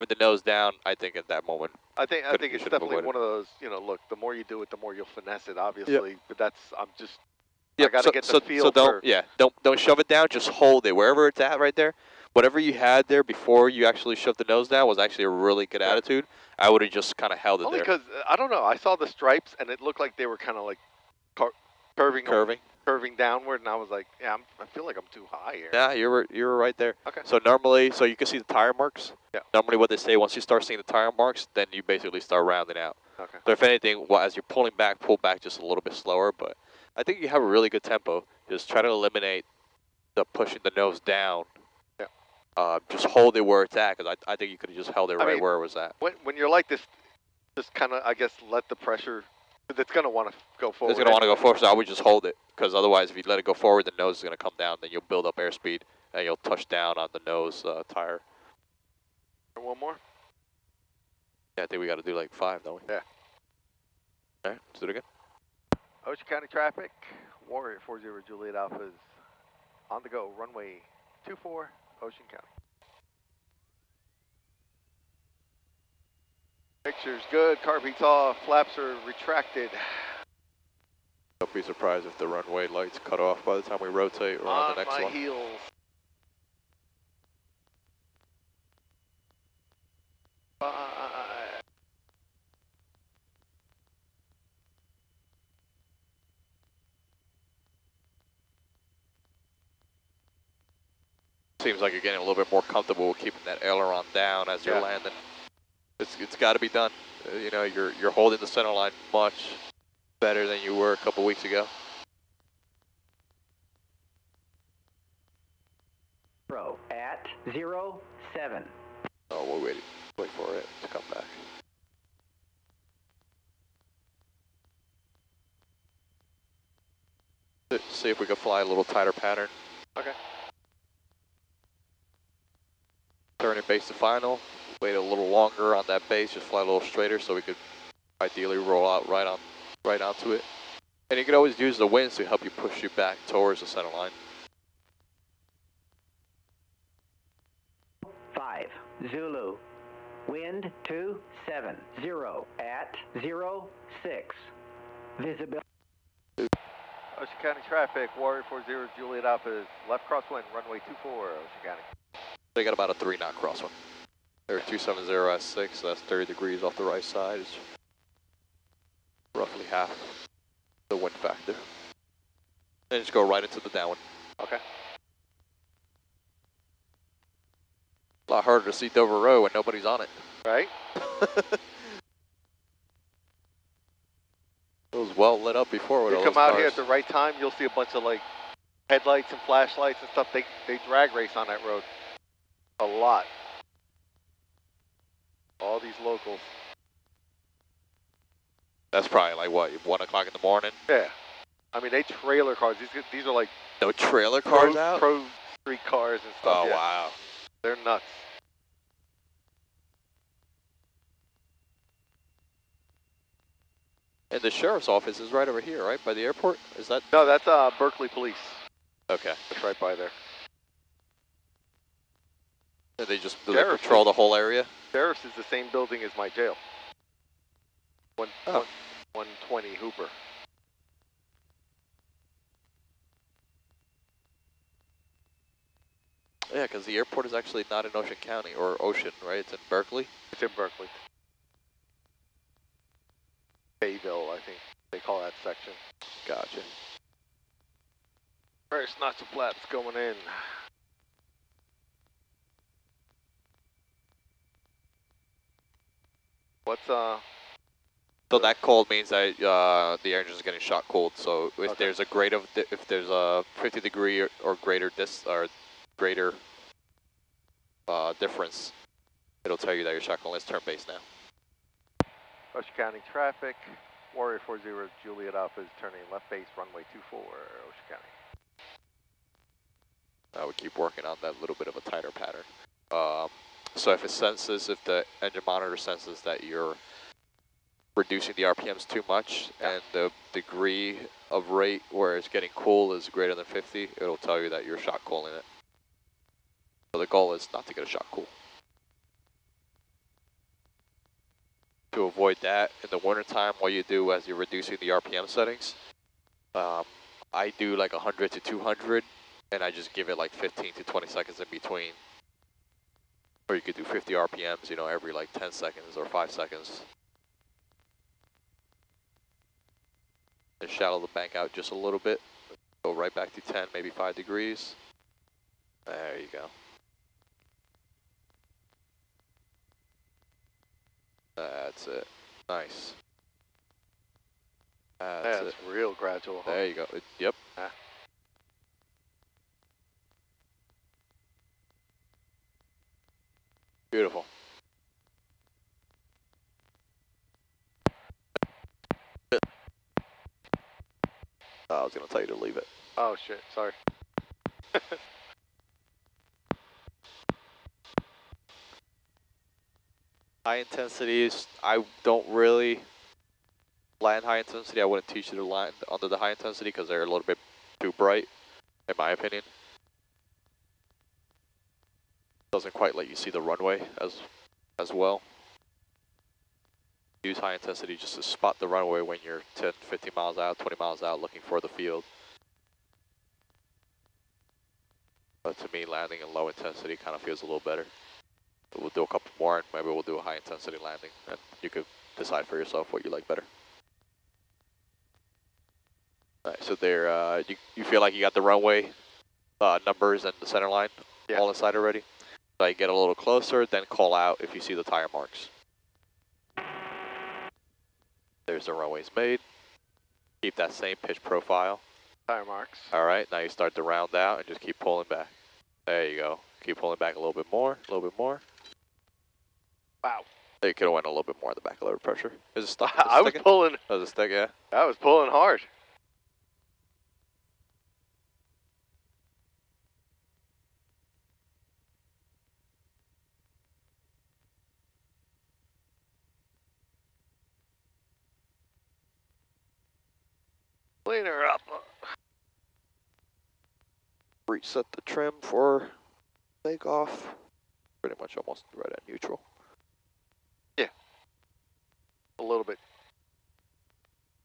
With the nose down, I think at that moment. I think it's definitely one of those. You know, look, the more you do it, the more you'll finesse it. Obviously, Yep. but I'm just. Yep. I got to get the feel. So don't shove it down. Just hold it wherever it's at right there. Whatever you had there before you actually shoved the nose down was actually a really good attitude. I would have just kind of held it Only there. because I don't know. I saw the stripes and it looked like they were kind of like curving downward, and I was like, yeah, I feel like I'm too high here. Yeah, you were right there. Okay. So normally, so you can see the tire marks. Yeah. Normally, what they say, once you start seeing the tire marks, then you basically start rounding out. Okay. So if anything, well, as you're pulling back, pull back just a little bit slower. But I think you have a really good tempo. Just try to eliminate the pushing the nose down. Yeah. Just hold it where it's at, because I think you could have just held it right where it was at. When you're like this, just kind of, I guess, let the pressure. It's going to want to go forward. It's going to want to go forward, so I would just hold it. Because otherwise, if you let it go forward, the nose is going to come down. Then you'll build up airspeed, and you'll touch down on the nose tire. One more? Yeah, I think we got to do like 5, don't we? Yeah. All right, let's do it again. Ocean County traffic, Warrior 40 Juliet Alpha is on the go, runway 24, Ocean County. Picture's good, car beats off, flaps are retracted. Don't be surprised if the runway lights cut off by the time we rotate or on the next one. On my heels. Seems like you're getting a little bit more comfortable with keeping that aileron down as you're landing. It's got to be done. You know, you're holding the center line much better than you were a couple weeks ago. At 07. Oh, we'll wait for it to come back. See if we can fly a little tighter pattern. Okay. Turn it base to final. Wait a little longer on that base. Just fly a little straighter so we could ideally roll out right onto it. And you can always use the winds to help you push you back towards the center line. 5 Zulu. Wind 270 at 06. Visibility. Ocean County traffic, Warrior 40 Juliet Alpha is left crosswind, runway 24, Ocean County. They got about a 3-knot crosswind. They're 270 at 6, so that's 30 degrees off the right side. It's roughly half the wind factor. And just go right into the downwind. Okay. A lot harder to see Dover Road when nobody's on it. Right? It was well lit up before with all those cars. You come out here at the right time, you'll see a bunch of like headlights and flashlights and stuff. They drag race on that road. A lot. All these locals. That's probably like what, 1 o'clock in the morning? Yeah. I mean, they trailer cars. These are like no trailer cars out? Pro street cars and stuff. Oh, wow. They're nuts. And the sheriff's office is right over here, right? By the airport? Is that? No, that's Berkeley Police. Okay. It's right by there. And they patrol the whole area? Sheriff's is the same building as my jail. 120 Hooper. Yeah, because the airport is actually not in Ocean County, or Ocean, right? It's in Berkeley? It's in Berkeley. Bayville, I think they call that section. Gotcha. First notch of flaps going in. What's So that cold means that the engine is getting shot cold. So if there's a grade of if there's a 50 degree or greater greater difference, it'll tell you that you're shot cold. Let's turn base now. Ocean County traffic, Warrior 40 Juliet Alpha is turning left base, runway 24, Ocean County. I would keep working on that little bit of a tighter pattern. So if the engine monitor senses that you're reducing the RPMs too much and the degree of rate where it's getting cool is greater than 50, it'll tell you that you're shot cooling it. So the goal is not to get a shot cool. to avoid that in the wintertime, what you do as you're reducing the RPM settings, I do like 100 to 200, and I just give it like 15 to 20 seconds in between. Or you could do 50 RPMs, you know, every like 10 seconds or 5 seconds. And shallow the bank out just a little bit. Go right back to 10, maybe 5 degrees. There you go. That's it. Nice. That's it. Real gradual. Huh? There you go. Yep. Ah. Beautiful. I was going to tell you to leave it. Oh shit, sorry. High intensities, I don't really land high intensity. I wouldn't teach you to land under the high intensity because they're a little bit too bright, in my opinion. Doesn't quite let you see the runway as well. Use high intensity just to spot the runway when you're 10, 15 miles out, 20 miles out looking for the field. But to me, landing in low intensity kind of feels a little better. But we'll do a couple more and maybe we'll do a high intensity landing and you could decide for yourself what you like better. Alright, so there, you feel like you got the runway numbers and the center line all inside already? So you get a little closer, then call out if you see the tire marks. There's the runways made. Keep that same pitch profile. Tire marks. Alright, now you start to round out and just keep pulling back. There you go. Keep pulling back a little bit more, a little bit more. Wow. You could have went a little bit more in the back, a little pressure. Is it stuck? I was pulling. Oh, is it stick, yeah? I was pulling hard. Clean her up. Reset the trim for takeoff. Pretty much almost right at neutral. Yeah. A little bit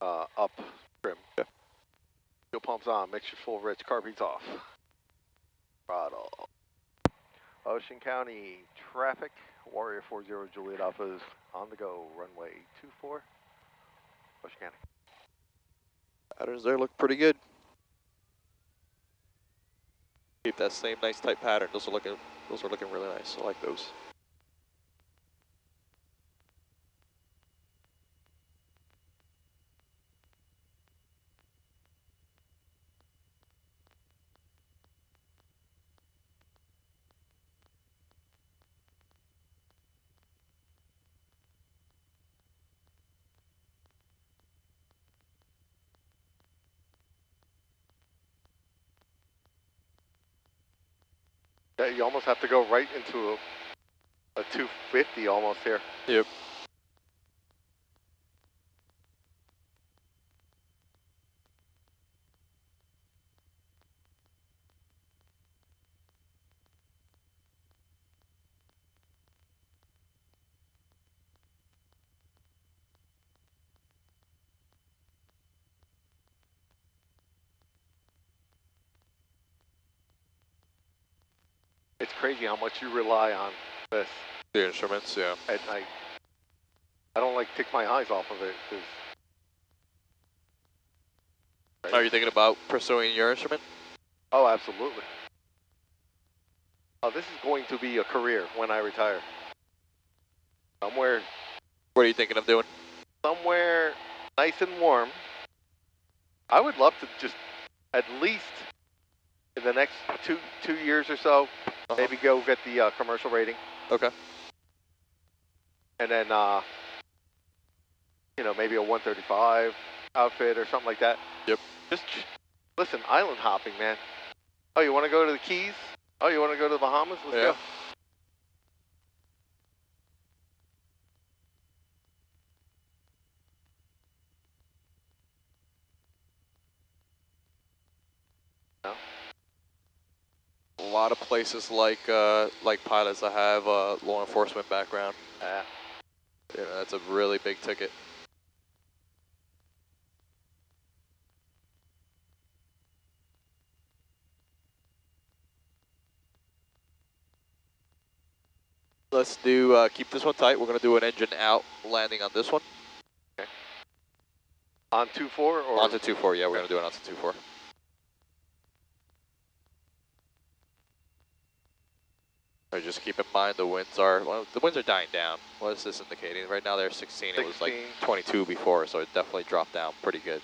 up trim. Yeah. Fuel pumps on, mixture full rich, carb heats off. Throttle. Ocean County traffic, Warrior 40 Juliet Alpha is on the go, runway 24, Ocean County. Patterns there look pretty good. Keep that same nice tight pattern. Those are looking really nice. I like those. Yeah, you almost have to go right into a 250 almost here. Yep. It's crazy how much you rely on this. The instruments, yeah. At night. I don't like take my eyes off of it. Right? Are you thinking about pursuing your instrument? Oh, absolutely. Oh, this is going to be a career when I retire. Somewhere What are you thinking of doing? somewhere nice and warm. I would love to just at least in the next two years or so, maybe go get the commercial rating. Okay. And then, you know, maybe a 135 outfit or something like that. Yep. Just listen, island hopping, man. Oh, you want to go to the Keys? Oh, you want to go to the Bahamas? Let's go. No? A lot of places like pilots that have a law enforcement background. Yeah, that's a really big ticket. Let's do, keep this one tight. We're going to do an engine out landing on this one. Okay. On 2-4 or? Onto 2-4, yeah, we're going to do it onto 2-4. So just keep in mind the winds are, well, the winds are dying down. What is this indicating? Right now they're 16. It was like 22 before, so it definitely dropped down pretty good.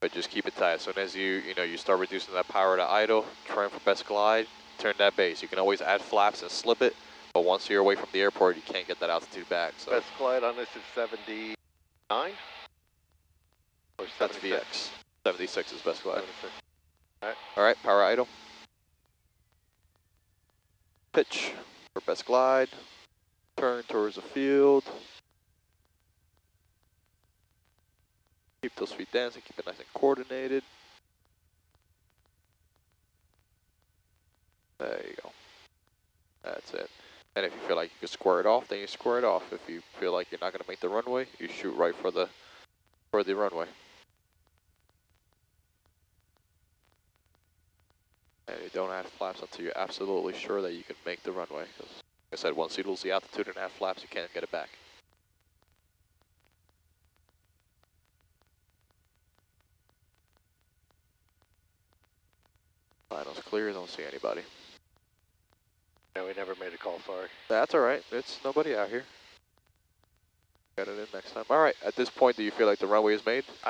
But just keep it tight. As soon as you start reducing that power to idle, trim for best glide, turn that base. You can always add flaps and slip it, but once you're away from the airport, you can't get that altitude back. So best glide on this is 79 or 76? That's VX. 76 is best glide. 76. All right. All right, power idle. Pitch for best glide. Turn towards the field. Keep those feet dancing, keep it nice and coordinated. There you go. That's it. And if you feel like you can square it off, then you square it off. If you feel like you're not going to make the runway, you shoot right for the runway. And you don't add flaps until you're absolutely sure that you can make the runway. Because, like I said, once you lose the altitude and add flaps, you can't get it back. Finals clear, don't see anybody. Yeah, we never made a call, sorry. That's all right. It's nobody out here. Got it in next time. All right. At this point, do you feel like the runway is made?